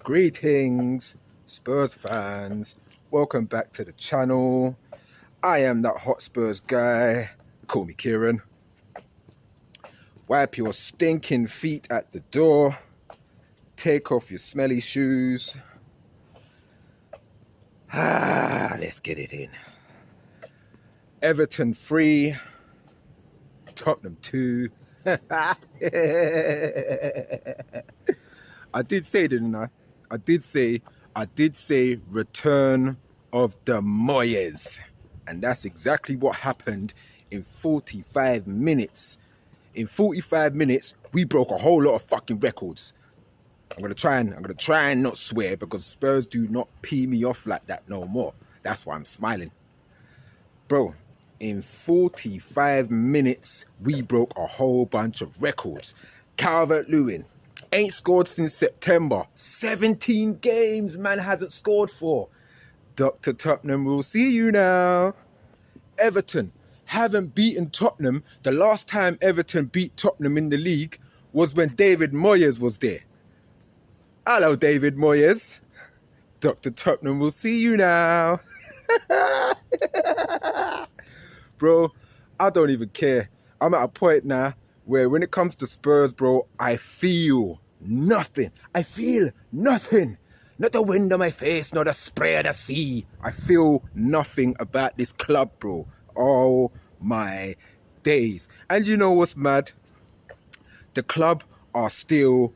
Greetings, Spurs fans. Welcome back to the channel. I am that hot Spurs guy. Call me Kieran. Wipe your stinking feet at the door. Take off your smelly shoes. Let's get it in. Everton 3, Tottenham 2. I did say, didn't I? I did say return of the Moyes. And that's exactly what happened in 45 minutes. In 45 minutes, we broke a whole lot of fucking records. I'm gonna try and not swear because Spurs do not pee me off like that no more. That's why I'm smiling. Bro, in 45 minutes, we broke a whole bunch of records. Calvert-Lewin ain't scored since September. 17 games man hasn't scored for. Dr. Tottenham will see you now. Everton haven't beaten Tottenham. The last time Everton beat Tottenham in the league was when David Moyes was there. Hello, David Moyes. Dr. Tottenham will see you now. Bro, I don't even care. I'm at a point now where when it comes to Spurs, bro, I feel nothing. I feel nothing. Not the wind on my face, not the spray of the sea. I feel nothing about this club, bro. Oh my days. And you know what's mad? The club are still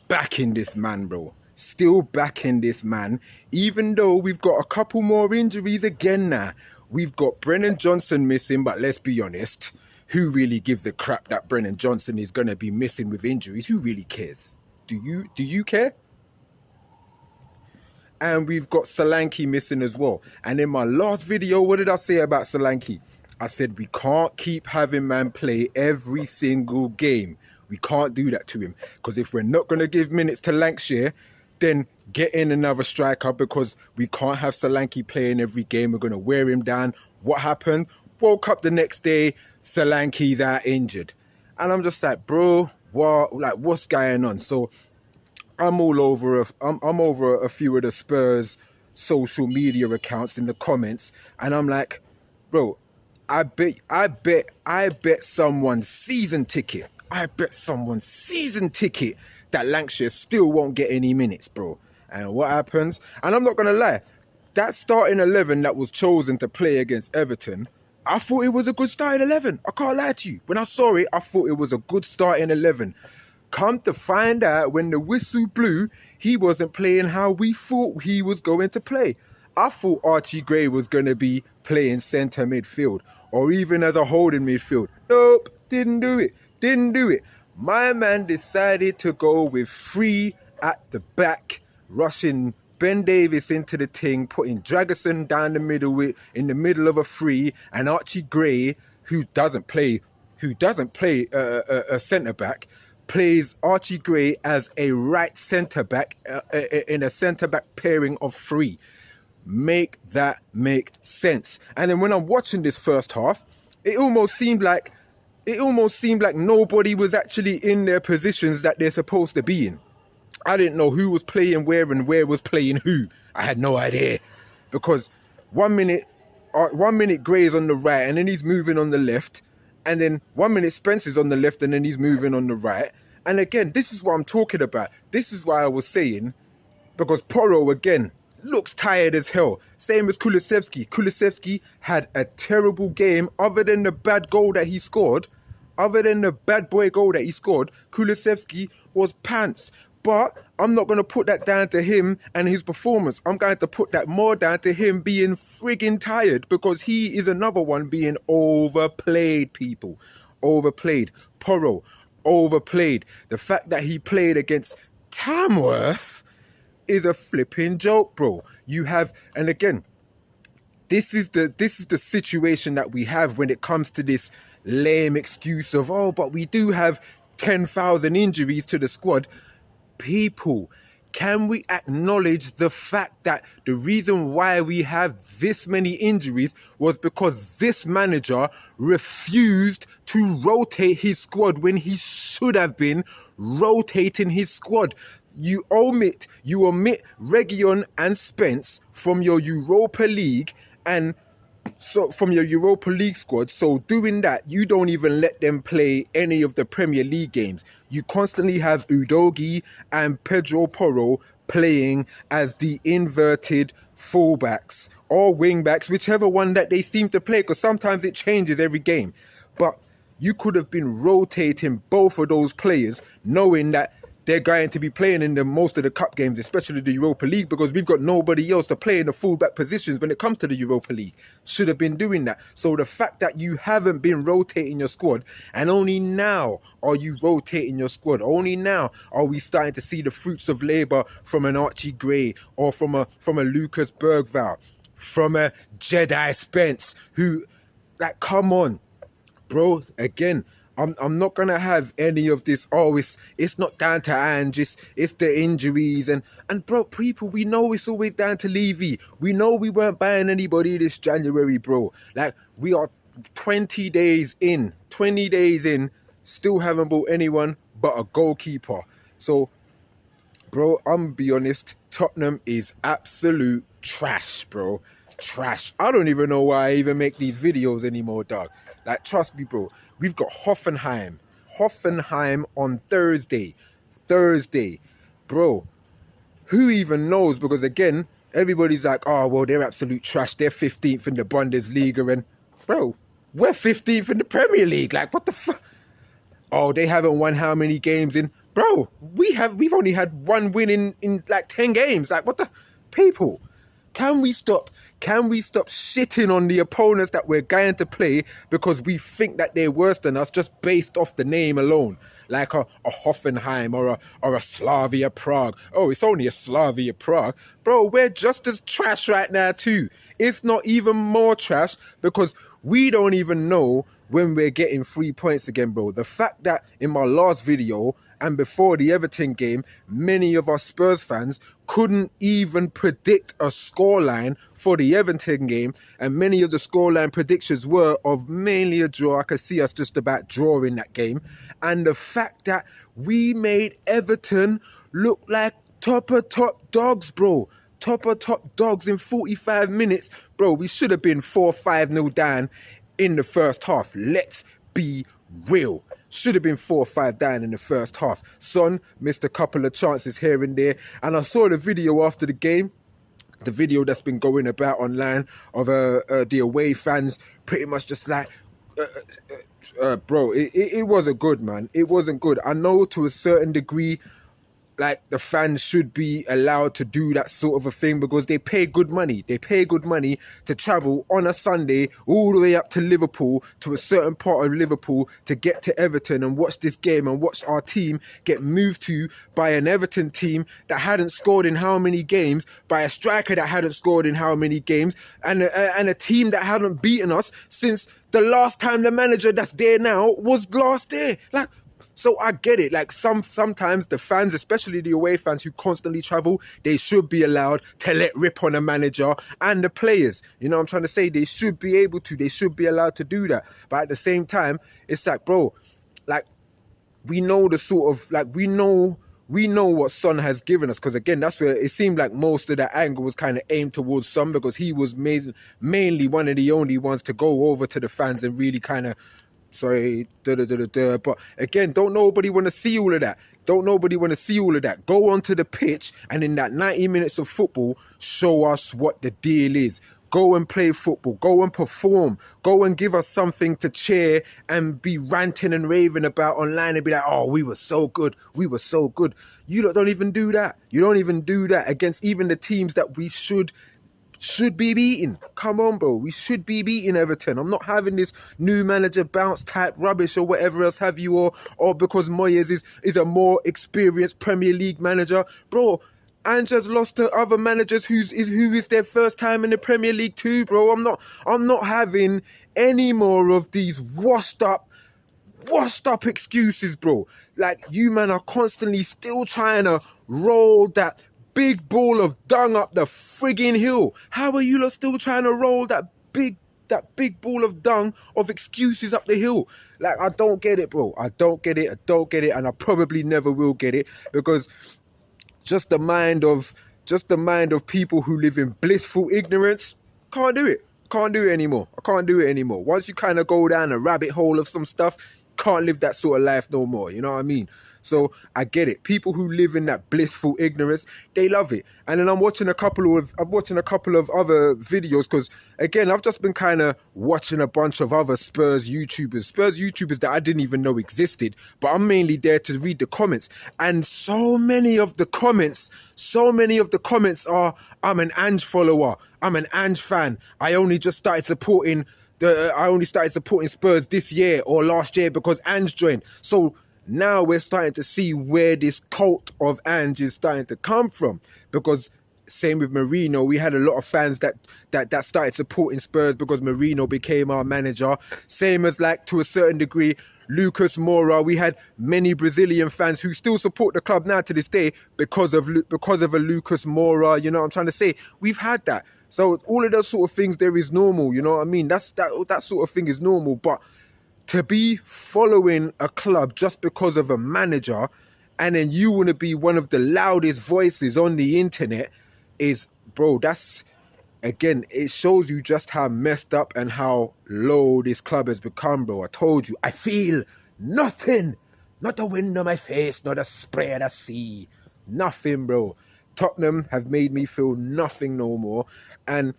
backing this man, bro. Still backing this man. Even though we've got a couple more injuries again now. We've got Brennan Johnson missing, but let's be honest. Who really gives a crap that Brennan Johnson is going to be missing with injuries? Who really cares? Do you care? And we've got Solanke missing as well. And in my last video, what did I say about Solanke? I said we can't keep having man play every single game. We can't do that to him. Because if we're not going to give minutes to Lancashire, then get in another striker because we can't have Solanke playing every game. We're going to wear him down. What happened? Woke up the next day, Solanke's out injured. And I'm just like, bro, what? Like, what's going on? So I'm all over. I'm over a few of the Spurs social media accounts in the comments, and I'm like, bro, I bet someone's season ticket. I bet someone's season ticket that Lancashire still won't get any minutes, bro. And what happens? And I'm not gonna lie, that starting 11 that was chosen to play against Everton, I thought it was a good starting 11. I can't lie to you. When I saw it, I thought it was a good starting 11. Come to find out, when the whistle blew, he wasn't playing how we thought he was going to play. I thought Archie Gray was going to be playing centre midfield or even as a holding midfield. Nope, didn't do it. Didn't do it. My man decided to go with 3 at the back, rushing Ben Davis into the ting, putting Dragerson down the middle in the middle of a 3, and Archie Gray, who doesn't play a centre back, plays Archie Gray as a right centre-back in a centre-back pairing of 3. Make that make sense. And then when I'm watching this first half, it almost seemed like nobody was actually in their positions that they're supposed to be in. I didn't know who was playing where and where was playing who. I had no idea. Because one minute Gray's on the right and then he's moving on the left. And then 1 minute Spencer's on the left and then he's moving on the right. And again, this is what I'm talking about. This is why I was saying, because Porro, again, looks tired as hell. Same as Kulusevski. Kulusevski had a terrible game other than the bad goal that he scored. Other than the bad boy goal that he scored, Kulusevski was pants. But I'm not going to put that down to him and his performance. I'm going to put that more down to him being frigging tired, because he is another one being overplayed, people. Overplayed. Porro, overplayed. The fact that he played against Tamworth is a flipping joke, bro. You have, and again, this is the situation that we have when it comes to this lame excuse of, oh, but we do have 10,000 injuries to the squad. People, can we acknowledge the fact that the reason why we have this many injuries was because this manager refused to rotate his squad when he should have been rotating his squad? you omit Reguilon and Spence from your Europa League and so from your Europa League squad. So doing that, you don't even let them play any of the Premier League games. You constantly have Udogie and Pedro Porro playing as the inverted fullbacks or wingbacks, whichever one that they seem to play, because sometimes it changes every game. But you could have been rotating both of those players knowing that they're going to be playing in the most of the cup games, especially the Europa League, because we've got nobody else to play in the fullback positions when it comes to the Europa League. Should have been doing that. So the fact that you haven't been rotating your squad, and only now are you rotating your squad, only now are we starting to see the fruits of labour from an Archie Gray or from a Lucas Bergvall, from a Jedi Spence, who, like, come on. Bro, again, I'm not gonna have any of this. Oh, it's not down to Ange, it's the injuries and bro, people, we know it's always down to Levy. We know we weren't buying anybody this January, bro. Like, we are 20 days in, still haven't bought anyone but a goalkeeper. So, bro, I'm gonna be honest, Tottenham is absolute trash, bro. Trash. I don't even know why I even make these videos anymore, dog. Like, trust me, bro. We've got Hoffenheim on Thursday. Bro, who even knows? Because again, everybody's like, oh, well, they're absolute trash. They're 15th in the Bundesliga. And, bro, we're 15th in the Premier League. Like, what the fuck? Oh, they haven't won how many games in? Bro, we've only had one win in like 10 games. Like, what the? People, can we stop shitting on the opponents that we're going to play because we think that they're worse than us just based off the name alone? Like a Hoffenheim or a Slavia Prague. Oh, it's only a Slavia Prague. Bro, we're just as trash right now too. If not even more trash, because we don't even know when we're getting 3 points again, bro. The fact that in my last video and before the Everton game, many of our Spurs fans couldn't even predict a scoreline for the Everton game, and many of the scoreline predictions were of mainly a draw. I could see us just about drawing that game. And the fact that we made Everton look like top dogs, bro. Top dogs in 45 minutes. Bro, we should have been 4-5-0 down in the first half. Let's be real. Should have been 4-5 down in the first half. Son missed a couple of chances here and there. And I saw the video after the game, the video that's been going about online of the away fans pretty much just like, bro, it wasn't good, man. It wasn't good. I know to a certain degree, like, the fans should be allowed to do that sort of a thing because they pay good money. They pay good money to travel on a Sunday all the way up to Liverpool, to a certain part of Liverpool, to get to Everton and watch this game and watch our team get moved to by an Everton team that hadn't scored in how many games, by a striker that hadn't scored in how many games, and a team that hadn't beaten us since the last time the manager that's there now was last there. Like, so I get it. Like, sometimes the fans, especially the away fans who constantly travel, they should be allowed to let rip on a manager and the players. You know what I'm trying to say? They should be able to. They should be allowed to do that. But at the same time, it's like, bro, like, we know the sort of, like, we know what Son has given us, because again, that's where it seemed like most of the anger was kind of aimed towards Son, because he was mainly one of the only ones to go over to the fans and really kind of, but again, don't nobody want to see all of that. Go onto the pitch and in that 90 minutes of football, show us what the deal is. Go and play football. Go and perform. Go and give us something to cheer and be ranting and raving about online and be like, oh, we were so good. You don't even do that. You don't even do that against even the teams that we should be beating. Come on, bro. We should be beating Everton. I'm not having this new manager bounce type rubbish or whatever else have you, or because Moyes is a more experienced Premier League manager. Bro, Ange has lost to other managers who is their first time in the Premier League too, bro. I'm not having any more of these washed up excuses, bro. Like, you man are constantly still trying to roll that big ball of dung up the frigging hill. How are you lot still trying to roll that big ball of dung of excuses up the hill? Like, I don't get it, bro. I don't get it, and I probably never will get it, because just the mind of people who live in blissful ignorance. Can't do it. Can't do it anymore. I can't do it anymore. Once you kind of go down a rabbit hole of some stuff, can't live that sort of life no more. You know what I mean? So I get it. People who live in that blissful ignorance, they love it. And then I'm watching a couple of other videos because again, I've just been kind of watching a bunch of other Spurs YouTubers that I didn't even know existed, but I'm mainly there to read the comments. And so many of the comments are, I'm an Ange follower, I'm an Ange fan, I only started supporting Spurs this year or last year because Ange joined. So now we're starting to see where this cult of Ange is starting to come from. Because same with Mourinho, we had a lot of fans that started supporting Spurs because Mourinho became our manager. Same as, like, to a certain degree, Lucas Moura. We had many Brazilian fans who still support the club now to this day because of a Lucas Moura. You know what I'm trying to say? We've had that. So all of those sort of things there is normal. You know what I mean? That sort of thing is normal. But to be following a club just because of a manager, and then you want to be one of the loudest voices on the internet, is, bro, that's, again, it shows you just how messed up and how low this club has become, bro. I told you, I feel nothing. Not the wind on my face, not a spray of the sea. Nothing, bro. Tottenham have made me feel nothing no more. And,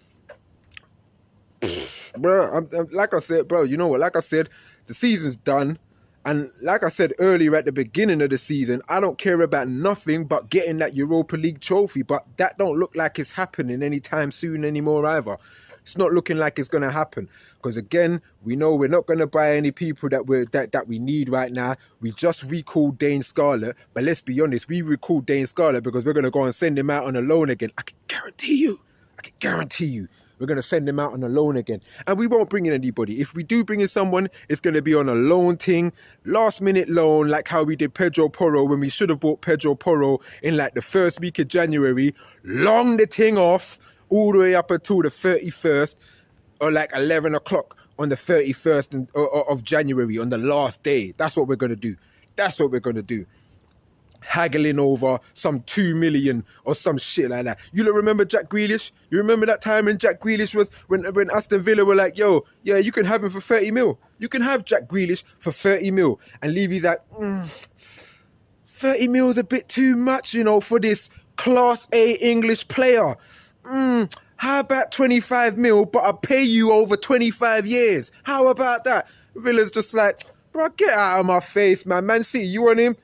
bro, like I said, bro, you know what? Like I said, the season's done. And like I said earlier at the beginning of the season, I don't care about nothing but getting that Europa League trophy. But that don't look like it's happening anytime soon anymore either. It's not looking like it's going to happen. Because again, we know we're not going to buy any people that we need right now. We just recalled Dane Scarlett. But let's be honest, we recalled Dane Scarlett because we're going to go and send him out on a loan again. I can guarantee you. We're going to send him out on a loan again. And we won't bring in anybody. If we do bring in someone, it's going to be on a loan thing, last minute loan, like how we did Pedro Porro when we should have bought Pedro Porro in like the first week of January, long the thing off all the way up until the 31st or like 11 o'clock on the 31st of January on the last day. That's what we're going to do. Haggling over some 2 million or some shit like that. You don't remember Jack Grealish? You remember that time when Jack Grealish was, when Aston Villa were like, yo, yeah, you can have him for 30 mil. You can have Jack Grealish for 30 mil. And Levy's like, 30 mil is a bit too much, you know, for this Class A English player. How about 25 mil, but I'll pay you over 25 years? How about that? Villa's just like, bro, get out of my face, man. Man City, you want him?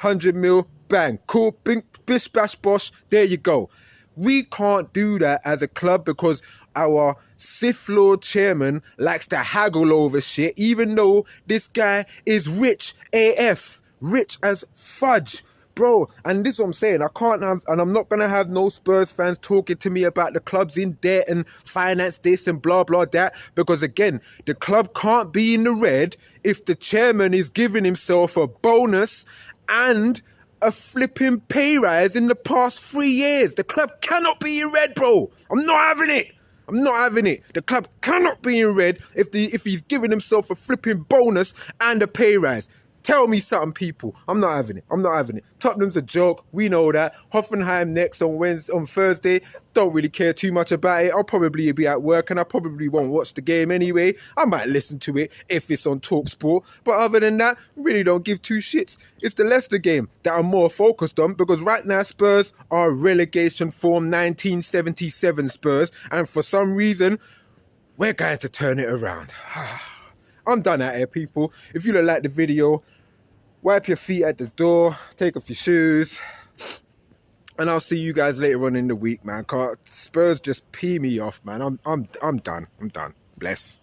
100 mil, bang, cool, bish, bash, bosh, there you go. We can't do that as a club because our Sith Lord chairman likes to haggle over shit, even though this guy is rich AF, rich as fudge. Bro, and this is what I'm saying, I'm not going to have no Spurs fans talking to me about the club's in debt and finance this and blah, blah, that, because again, the club can't be in the red if the chairman is giving himself a bonus and a flipping pay rise in the past 3 years. The club cannot be in red, bro. I'm not having it. The club cannot be in red if he's giving himself a flipping bonus and a pay rise. Tell me something, people. I'm not having it. Tottenham's a joke. We know that. Hoffenheim next on Thursday. Don't really care too much about it. I'll probably be at work and I probably won't watch the game anyway. I might listen to it if it's on TalkSport. But other than that, really don't give two shits. It's the Leicester game that I'm more focused on because right now Spurs are relegation form 1977 Spurs. And for some reason, we're going to turn it around. I'm done out here, people. If you don't like the video, wipe your feet at the door, take off your shoes, and I'll see you guys later on in the week, man. 'Cause Spurs just pee me off, man. I'm done. Bless.